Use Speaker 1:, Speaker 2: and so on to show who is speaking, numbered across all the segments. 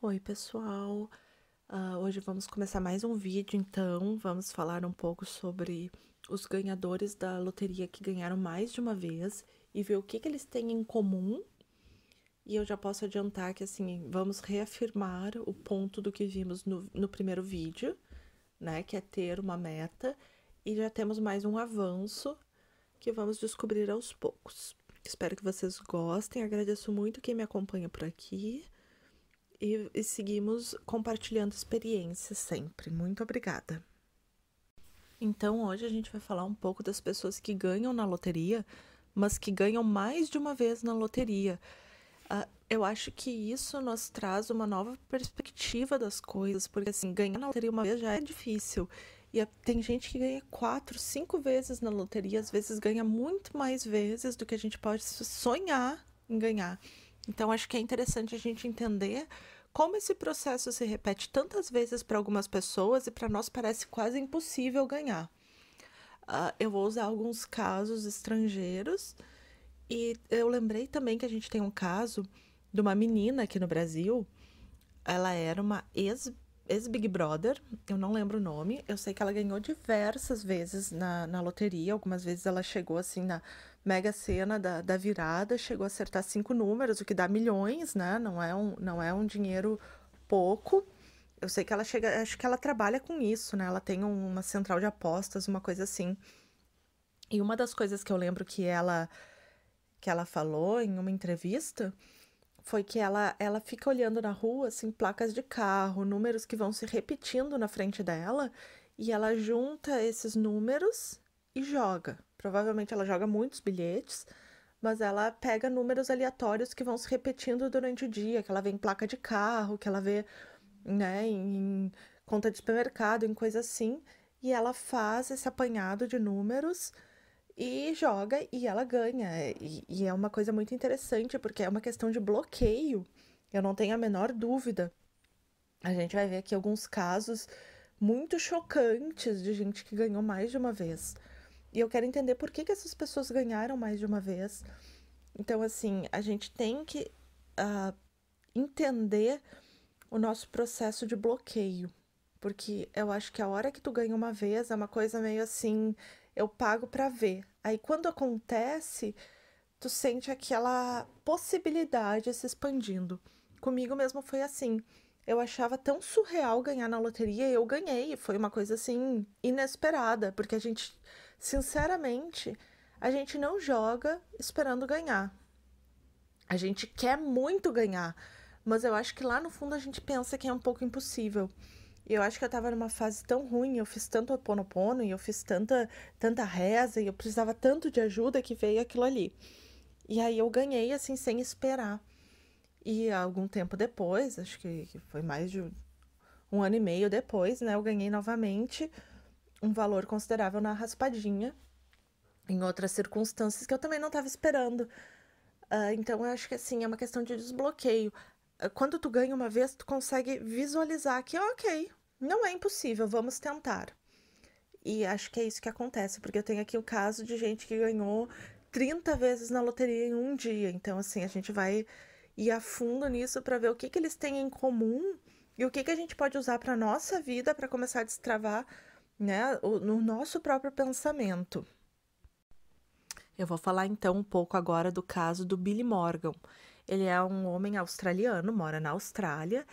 Speaker 1: Oi, pessoal. Hoje vamos começar mais um vídeo, então vamos falar um pouco sobre os ganhadores da loteria que ganharam mais de uma vez e ver o que eles têm em comum. E eu já posso adiantar que, assim, vamos reafirmar o ponto do que vimos no primeiro vídeo, né? Que é ter uma meta. E já temos mais um avanço que vamos descobrir aos poucos. Espero que vocês gostem. Agradeço muito quem me acompanha por aqui. E seguimos compartilhando experiências sempre. Muito obrigada. Então, hoje a gente vai falar um pouco das pessoas que ganham na loteria, mas que ganham mais de uma vez na loteria. Eu acho que isso nos traz uma nova perspectiva das coisas, porque assim, ganhar na loteria uma vez já é difícil. E tem gente que ganha 4, 5 vezes na loteria, às vezes ganha muito mais vezes do que a gente pode sonhar em ganhar. Então, acho que é interessante a gente entender como esse processo se repete tantas vezes para algumas pessoas e para nós parece quase impossível ganhar. Eu vou usar alguns casos estrangeiros e eu lembrei também que a gente tem um caso de uma menina aqui no Brasil. Ela era uma ex-Big Brother, eu não lembro o nome. Eu sei que ela ganhou diversas vezes na loteria. Algumas vezes ela chegou assim na Mega Sena da virada, chegou a acertar 5 números, o que dá milhões, né? Não é um dinheiro pouco. Eu sei que ela chega, acho que ela trabalha com isso, né? Ela tem uma central de apostas, uma coisa assim. E uma das coisas que eu lembro que ela falou em uma entrevista foi que ela fica olhando na rua, assim, placas de carro, números que vão se repetindo na frente dela, e ela junta esses números e joga. Provavelmente ela joga muitos bilhetes, mas ela pega números aleatórios que vão se repetindo durante o dia, que ela vê em placa de carro, que ela vê, né, em conta de supermercado, em coisa assim, e ela faz esse apanhado de números e joga e ela ganha. E é uma coisa muito interessante, porque é uma questão de bloqueio. Eu não tenho a menor dúvida. A gente vai ver aqui alguns casos muito chocantes de gente que ganhou mais de uma vez. E eu quero entender por que essas pessoas ganharam mais de uma vez. Então, assim, a gente tem que entender o nosso processo de bloqueio. Porque eu acho que a hora que tu ganha uma vez é uma coisa meio assim, eu pago pra ver. Aí quando acontece, tu sente aquela possibilidade se expandindo. Comigo mesmo foi assim. Eu achava tão surreal ganhar na loteria e eu ganhei. Foi uma coisa assim inesperada, porque a gente, sinceramente, a gente não joga esperando ganhar. A gente quer muito ganhar, mas eu acho que lá no fundo a gente pensa que é um pouco impossível. E eu acho que eu tava numa fase tão ruim, eu fiz tanto Ho'oponopono e eu fiz tanta reza e eu precisava tanto de ajuda que veio aquilo ali. E aí eu ganhei assim sem esperar. E algum tempo depois, acho que foi mais de um ano e meio depois, né, eu ganhei novamente um valor considerável na raspadinha, em outras circunstâncias que eu também não estava esperando. Então, eu acho que assim, é uma questão de desbloqueio. Quando tu ganha uma vez, tu consegue visualizar que, ok, não é impossível, vamos tentar. E acho que é isso que acontece, porque eu tenho aqui o caso de gente que ganhou 30 vezes na loteria em um dia. Então, assim, a gente vai ir a fundo nisso para ver o que eles têm em comum e o que a gente pode usar para nossa vida para começar a destravar, né, no nosso próprio pensamento. Eu vou falar então um pouco agora do caso do Billy Morgan. Ele é um homem australiano, mora na Austrália.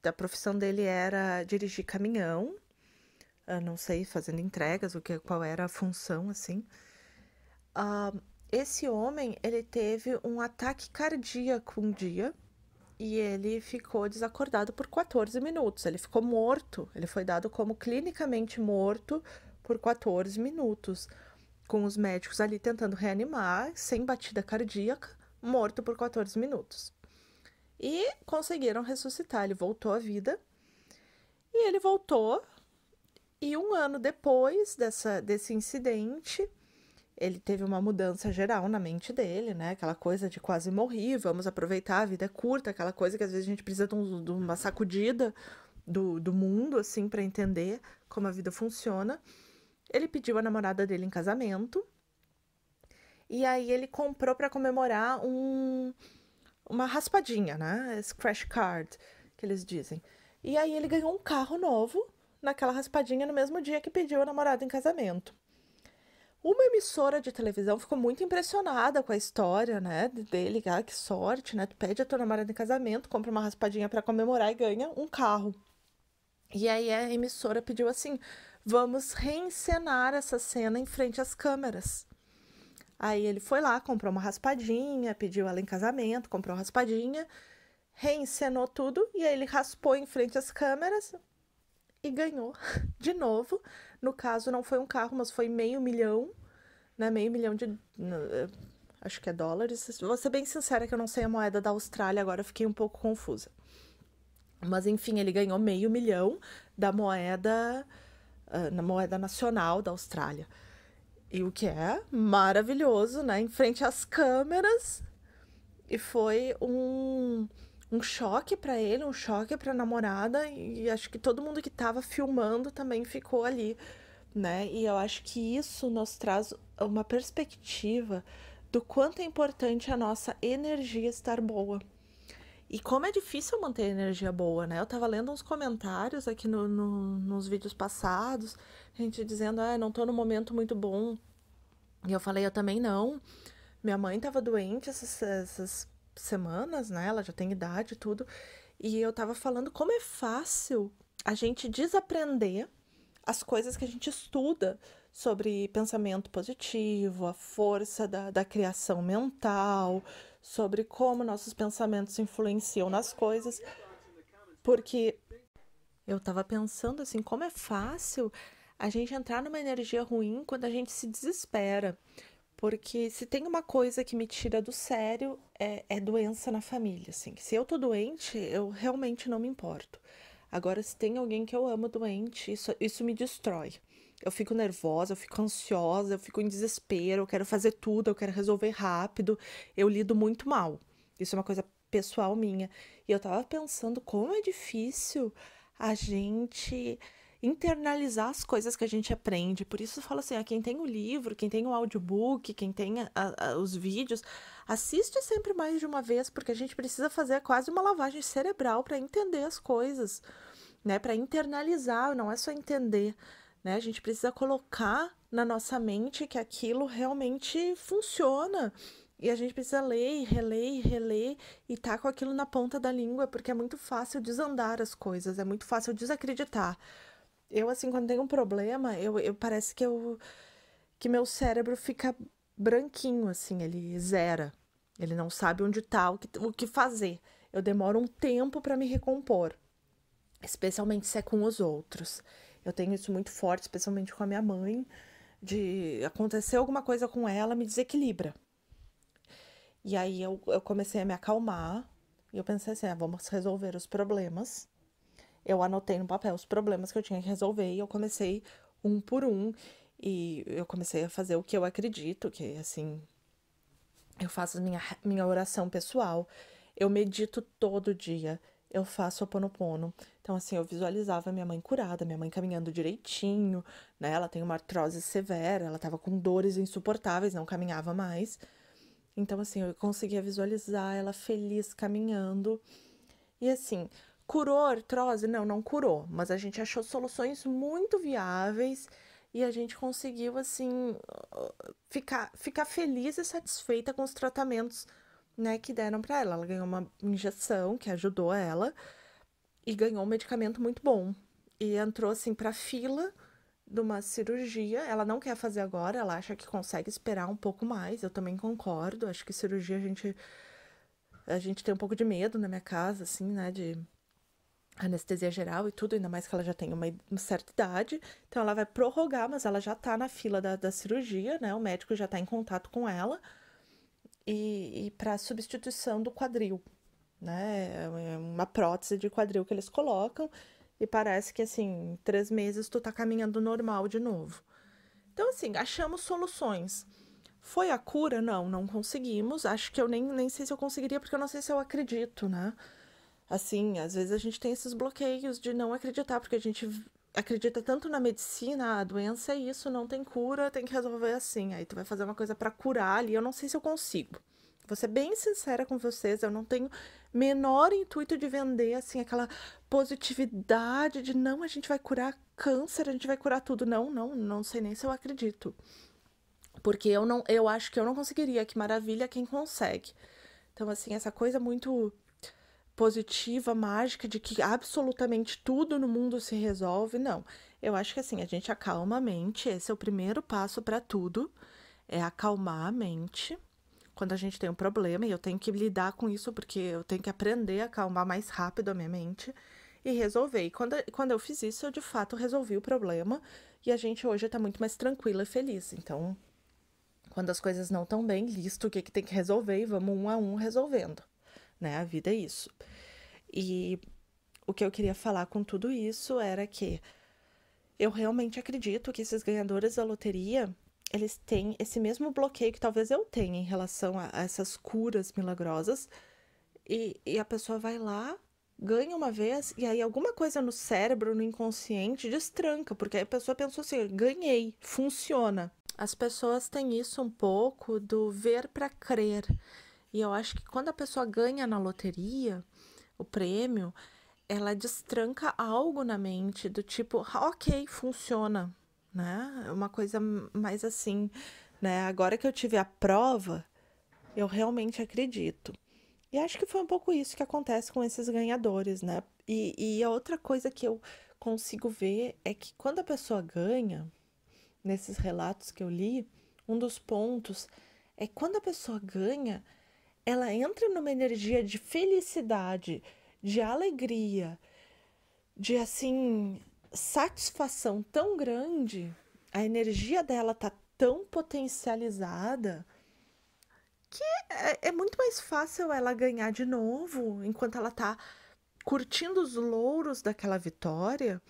Speaker 1: A profissão dele era dirigir caminhão, não sei, fazendo entregas, qual era a função, assim. Ah, esse homem, ele teve um ataque cardíaco um dia e ele ficou desacordado por 14 minutos. Ele ficou morto, ele foi dado como clinicamente morto por 14 minutos, com os médicos ali tentando reanimar, sem batida cardíaca, morto por 14 minutos. E conseguiram ressuscitar, ele voltou à vida. E ele voltou, e um ano depois desse incidente, ele teve uma mudança geral na mente dele, né? Aquela coisa de quase morri, vamos aproveitar, a vida é curta, aquela coisa que às vezes a gente precisa de uma sacudida do mundo, assim, para entender como a vida funciona. Ele pediu a namorada dele em casamento. E aí ele comprou para comemorar uma raspadinha, né? Scratch card, que eles dizem. E aí ele ganhou um carro novo naquela raspadinha no mesmo dia que pediu a namorada em casamento. Uma emissora de televisão ficou muito impressionada com a história, né, dele. Ah, que sorte, né? Tu pede a tua namorada em casamento, compra uma raspadinha para comemorar e ganha um carro. E aí a emissora pediu assim: vamos reencenar essa cena em frente às câmeras. Aí ele foi lá, comprou uma raspadinha, pediu ela em casamento, comprou uma raspadinha, reencenou tudo e aí ele raspou em frente às câmeras e ganhou de novo. No caso, não foi um carro, mas foi meio milhão, né? Meio milhão de. Acho que é dólares. Vou ser bem sincera que eu não sei a moeda da Austrália, agora eu fiquei um pouco confusa. Mas enfim, ele ganhou meio milhão da moeda, na moeda nacional da Austrália. E o que é maravilhoso, né? Em frente às câmeras. E foi um choque para ele, um choque para a namorada. E acho que todo mundo que estava filmando também ficou ali, né? E eu acho que isso nos traz uma perspectiva do quanto é importante a nossa energia estar boa. E como é difícil manter a energia boa, né? Eu tava lendo uns comentários aqui nos vídeos passados, gente dizendo, ah, não tô num momento muito bom. E eu falei, eu também não. Minha mãe tava doente essas semanas, né? Ela já tem idade e tudo. E eu tava falando como é fácil a gente desaprender as coisas que a gente estuda sobre pensamento positivo, a força da criação mental, sobre como nossos pensamentos influenciam nas coisas, porque eu estava pensando assim, como é fácil a gente entrar numa energia ruim quando a gente se desespera. Porque se tem uma coisa que me tira do sério, é doença na família, assim. Se eu tô doente, eu realmente não me importo. Agora, se tem alguém que eu amo doente, isso me destrói. Eu fico nervosa, eu fico ansiosa, eu fico em desespero, eu quero fazer tudo, eu quero resolver rápido. Eu lido muito mal. Isso é uma coisa pessoal minha. E eu tava pensando como é difícil a gente internalizar as coisas que a gente aprende. Por isso eu falo assim, quem tem o livro, quem tem o audiobook, quem tem os vídeos, assiste sempre mais de uma vez, porque a gente precisa fazer quase uma lavagem cerebral para entender as coisas, né? Para internalizar, não é só entender, né? A gente precisa colocar na nossa mente que aquilo realmente funciona. E a gente precisa ler, e reler, e reler, e tá com aquilo na ponta da língua, porque é muito fácil desandar as coisas, é muito fácil desacreditar. Eu, assim, quando tenho um problema, eu parece que meu cérebro fica branquinho, assim, ele zera. Ele não sabe onde tá, o que fazer. Eu demoro um tempo para me recompor, especialmente se é com os outros. Eu tenho isso muito forte, especialmente com a minha mãe, de acontecer alguma coisa com ela, me desequilibra. E aí eu comecei a me acalmar, e eu pensei assim, vamos resolver os problemas. Eu anotei no papel os problemas que eu tinha que resolver e eu comecei um por um. E eu comecei a fazer o que eu acredito, que assim, eu faço minha oração pessoal, eu medito todo dia, eu faço Ho'oponopono. Então, assim, eu visualizava minha mãe curada, minha mãe caminhando direitinho, né? Ela tem uma artrose severa, ela tava com dores insuportáveis, não caminhava mais. Então, assim, eu conseguia visualizar ela feliz caminhando. E assim, curou a artrose? Não, não curou, mas a gente achou soluções muito viáveis e a gente conseguiu, assim, ficar feliz e satisfeita com os tratamentos, né, que deram para ela. Ela ganhou uma injeção que ajudou ela e ganhou um medicamento muito bom. E entrou, assim, para fila de uma cirurgia. Ela não quer fazer agora, ela acha que consegue esperar um pouco mais. Eu também concordo, acho que cirurgia a gente tem um pouco de medo na minha casa, assim, né, de anestesia geral e tudo, ainda mais que ela já tem uma certa idade. Então ela vai prorrogar, mas ela já tá na fila da cirurgia, né? O médico já tá em contato com ela. E para substituição do quadril, né? É uma prótese de quadril que eles colocam. E parece que, assim, em 3 meses tu tá caminhando normal de novo. Então, assim, achamos soluções. Foi a cura? Não, não conseguimos. Acho que eu nem sei se eu conseguiria, porque eu não sei se eu acredito, né? Assim, às vezes a gente tem esses bloqueios de não acreditar, porque a gente acredita tanto na medicina, a doença é isso, não tem cura, tem que resolver assim. Aí tu vai fazer uma coisa pra curar ali, eu não sei se eu consigo. Vou ser bem sincera com vocês, eu não tenho menor intuito de vender, assim, aquela positividade de não, a gente vai curar câncer, a gente vai curar tudo. Não, não, não sei nem se eu acredito. Porque eu acho que eu não conseguiria, que maravilha quem consegue. Então, assim, essa coisa muito positiva, mágica, de que absolutamente tudo no mundo se resolve, não. Eu acho que assim, a gente acalma a mente, esse é o primeiro passo para tudo, é acalmar a mente. Quando a gente tem um problema, e eu tenho que lidar com isso, porque eu tenho que aprender a acalmar mais rápido a minha mente e resolver. E quando eu fiz isso, eu de fato resolvi o problema e a gente hoje está muito mais tranquila e feliz. Então, quando as coisas não estão bem, listo o que, que tem que resolver e vamos um a um resolvendo, né? A vida é isso. E o que eu queria falar com tudo isso era que eu realmente acredito que esses ganhadores da loteria, eles têm esse mesmo bloqueio que talvez eu tenha em relação a essas curas milagrosas. E a pessoa vai lá, ganha uma vez, e aí alguma coisa no cérebro, no inconsciente, destranca, porque aí a pessoa pensou assim: ganhei, funciona. As pessoas têm isso um pouco do ver para crer. E eu acho que quando a pessoa ganha na loteria, o prêmio, ela destranca algo na mente do tipo, ok, funciona, né? É uma coisa mais assim, né? Agora que eu tive a prova, eu realmente acredito. E acho que foi um pouco isso que acontece com esses ganhadores, né? E a outra coisa que eu consigo ver é que quando a pessoa ganha, nesses relatos que eu li, um dos pontos é quando a pessoa ganha, ela entra numa energia de felicidade, de alegria, de assim, satisfação tão grande, a energia dela tá tão potencializada que é muito mais fácil ela ganhar de novo enquanto ela tá curtindo os louros daquela vitória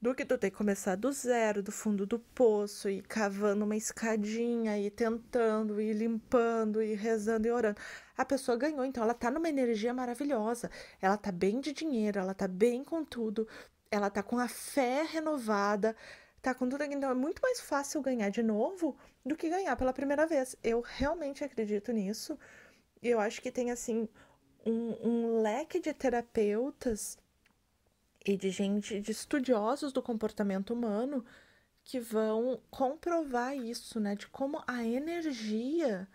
Speaker 1: do que tu ter que começar do zero, do fundo do poço, e cavando uma escadinha, e tentando, e limpando, e rezando e orando. A pessoa ganhou, então ela tá numa energia maravilhosa. Ela tá bem de dinheiro, ela tá bem com tudo, ela tá com a fé renovada, tá com tudo. Então é muito mais fácil ganhar de novo do que ganhar pela primeira vez. Eu realmente acredito nisso. E eu acho que tem, assim, um leque de terapeutas e de gente, de estudiosos do comportamento humano que vão comprovar isso, né? De como a energia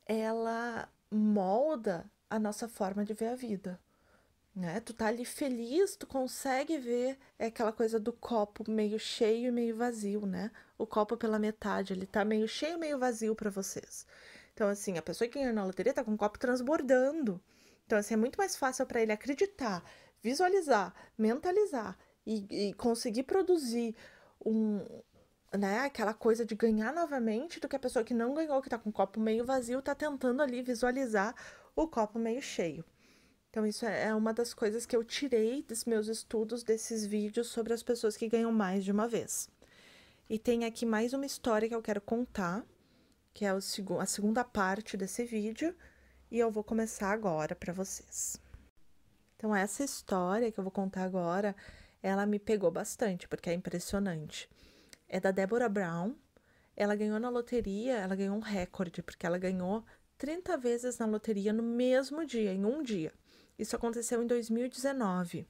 Speaker 1: ela molda a nossa forma de ver a vida, né? Tu tá ali feliz, tu consegue ver aquela coisa do copo meio cheio e meio vazio, né? O copo pela metade, ele tá meio cheio, meio vazio para vocês. Então, assim, a pessoa que ganhou na loteria tá com o copo transbordando. Então, assim, é muito mais fácil para ele acreditar, visualizar, mentalizar e conseguir produzir um, né, aquela coisa de ganhar novamente do que a pessoa que não ganhou, que tá com o copo meio vazio, tá tentando ali visualizar o copo meio cheio. Então, isso é uma das coisas que eu tirei dos meus estudos, desses vídeos sobre as pessoas que ganham mais de uma vez. E tem aqui mais uma história que eu quero contar, que é a segunda parte desse vídeo, e eu vou começar agora para vocês. Então, essa história que eu vou contar agora, ela me pegou bastante, porque é impressionante. É da Deborah Brown. Ela ganhou na loteria, ela ganhou um recorde, porque ela ganhou 30 vezes na loteria no mesmo dia, em um dia. Isso aconteceu em 2019.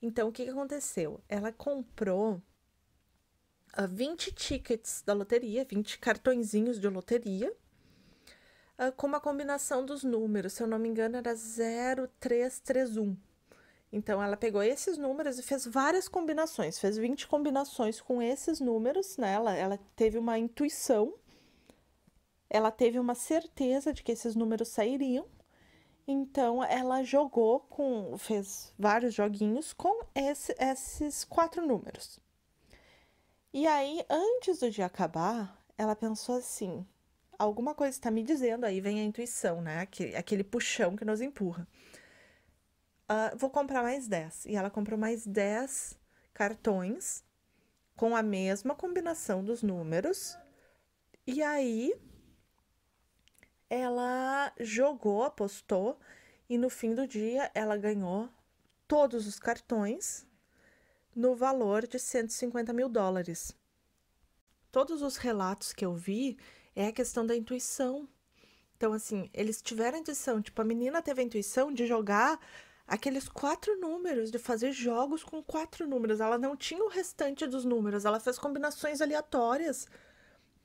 Speaker 1: Então, o que aconteceu? Ela comprou 20 tickets da loteria, 20 cartõezinhos de loteria, com uma combinação dos números. Se eu não me engano, era 0331. Então, ela pegou esses números e fez várias combinações. Fez 20 combinações com esses números, né? Ela teve uma intuição, ela teve uma certeza de que esses números sairiam. Então, ela fez vários joguinhos com esses 4 números. E aí, antes do dia acabar, ela pensou assim: alguma coisa está me dizendo, aí vem a intuição, né? Aquele puxão que nos empurra. Vou comprar mais 10. E ela comprou mais 10 cartões com a mesma combinação dos números. E aí, ela jogou, apostou, e no fim do dia ela ganhou todos os cartões no valor de 150 mil dólares. Todos os relatos que eu vi é a questão da intuição. Então, assim, eles tiveram a intuição, tipo, a menina teve a intuição de jogar aqueles 4 números, de fazer jogos com 4 números. Ela não tinha o restante dos números, ela fez combinações aleatórias,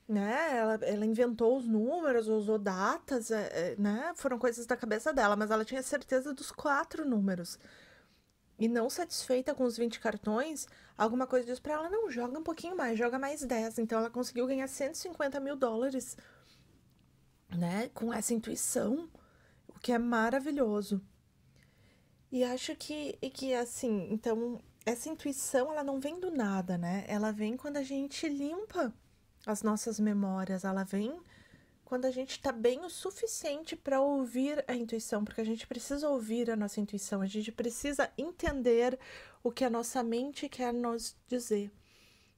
Speaker 1: né? Ela inventou os números, usou datas, né? Foram coisas da cabeça dela, mas ela tinha certeza dos 4 números. E não satisfeita com os 20 cartões, alguma coisa diz pra ela, não, joga um pouquinho mais, joga mais 10. Então ela conseguiu ganhar US$ 150.000, né? Com essa intuição, o que é maravilhoso. E acho que assim, então, essa intuição, ela não vem do nada, né? Ela vem quando a gente limpa as nossas memórias, ela vem quando a gente tá bem o suficiente para ouvir a intuição, porque a gente precisa ouvir a nossa intuição, a gente precisa entender o que a nossa mente quer nos dizer.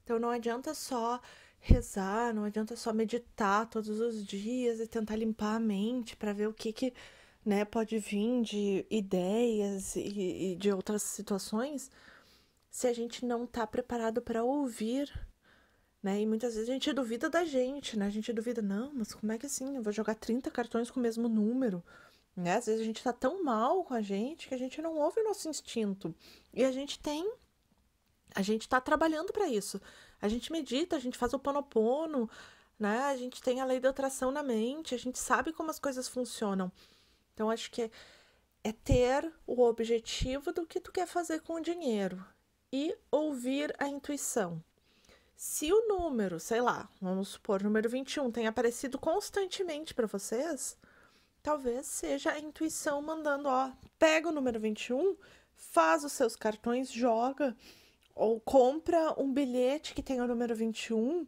Speaker 1: Então não adianta só rezar, não adianta só meditar todos os dias e tentar limpar a mente para ver o que, né, pode vir de ideias e de outras situações, se a gente não tá preparado para ouvir, né? E muitas vezes a gente duvida da gente, né? A gente duvida, não, mas como é que assim? Eu vou jogar 30 cartões com o mesmo número, né? Às vezes a gente tá tão mal com a gente que a gente não ouve o nosso instinto. E a gente tá trabalhando para isso. A gente medita, a gente faz o Ponopono, né? A gente tem a lei da atração na mente, a gente sabe como as coisas funcionam. Então acho que é ter o objetivo do que tu quer fazer com o dinheiro e ouvir a intuição. Se o número, sei lá, vamos supor, número 21 tem aparecido constantemente para vocês, talvez seja a intuição mandando, ó, pega o número 21, faz os seus cartões, joga, ou compra um bilhete que tem o número 21,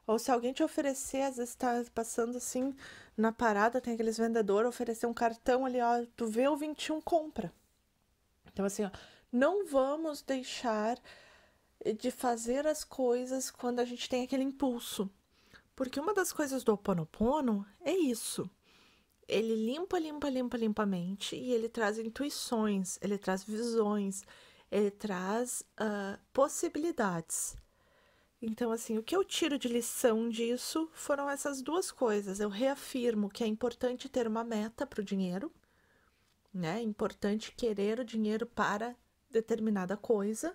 Speaker 1: ou se alguém te oferecer, às vezes tá passando assim na parada, tem aqueles vendedores, oferecer um cartão ali, ó, tu vê o 21, compra. Então, assim, ó, não vamos deixar de fazer as coisas quando a gente tem aquele impulso. Porque uma das coisas do Ho Oponopono é isso. Ele limpa, limpa, limpa, limpa a mente e ele traz intuições, ele traz visões, ele traz possibilidades. Então, assim, o que eu tiro de lição disso foram essas duas coisas. Eu reafirmo que é importante ter uma meta para o dinheiro, né? É importante querer o dinheiro para determinada coisa,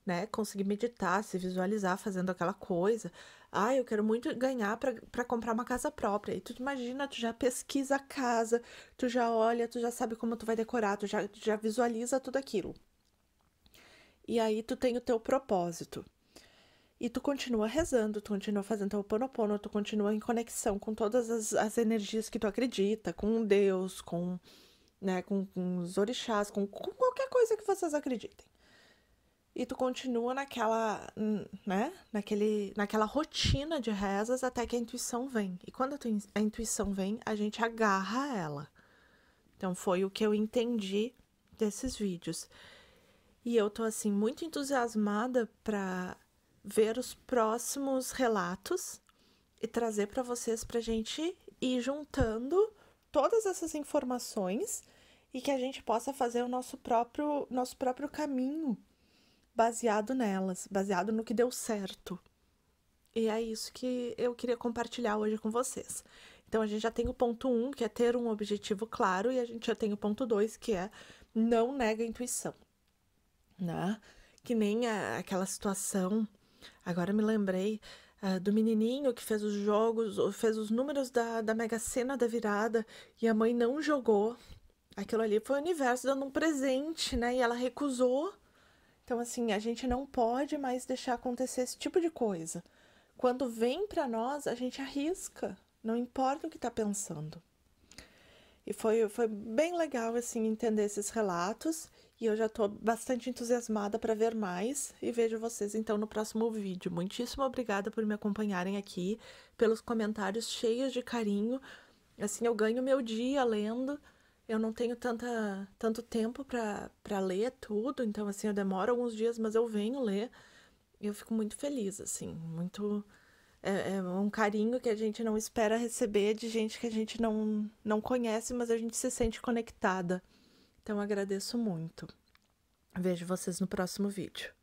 Speaker 1: né? Conseguir meditar, se visualizar fazendo aquela coisa. Ah, eu quero muito ganhar para comprar uma casa própria. E tu imagina, tu já pesquisa a casa, tu já olha, tu já sabe como tu vai decorar, tu já visualiza tudo aquilo. E aí tu tem o teu propósito. E tu continua rezando, tu continua fazendo teu Ho Oponopono, tu continua em conexão com todas as energias que tu acredita, com Deus, né, com os orixás, com qualquer coisa que vocês acreditem. E tu continua naquela, né, naquela rotina de rezas até que a intuição vem. E quando a intuição vem, a gente agarra ela. Então foi o que eu entendi desses vídeos. E eu tô assim muito entusiasmada para ver os próximos relatos e trazer para vocês pra gente ir juntando todas essas informações e que a gente possa fazer o nosso próprio caminho baseado nelas, baseado no que deu certo. E é isso que eu queria compartilhar hoje com vocês. Então, a gente já tem o ponto 1, que é ter um objetivo claro, e a gente já tem o ponto 2, que é não nega a intuição, né? Que nem aquela situação, agora me lembrei, do menininho que fez os jogos, fez os números da Mega Sena da virada, e a mãe não jogou. Aquilo ali foi o universo dando um presente, né? E ela recusou. Então, assim, a gente não pode mais deixar acontecer esse tipo de coisa. Quando vem para nós, a gente arrisca, não importa o que tá pensando. E foi bem legal, assim, entender esses relatos. E eu já tô bastante entusiasmada para ver mais. E vejo vocês, então, no próximo vídeo. Muitíssimo obrigada por me acompanharem aqui, pelos comentários cheios de carinho. Assim, eu ganho meu dia lendo. Eu não tenho tanto tempo para ler tudo, então, assim, eu demoro alguns dias, mas eu venho ler e eu fico muito feliz, assim, muito... É um carinho que a gente não espera receber de gente que a gente não conhece, mas a gente se sente conectada. Então, eu agradeço muito. Vejo vocês no próximo vídeo.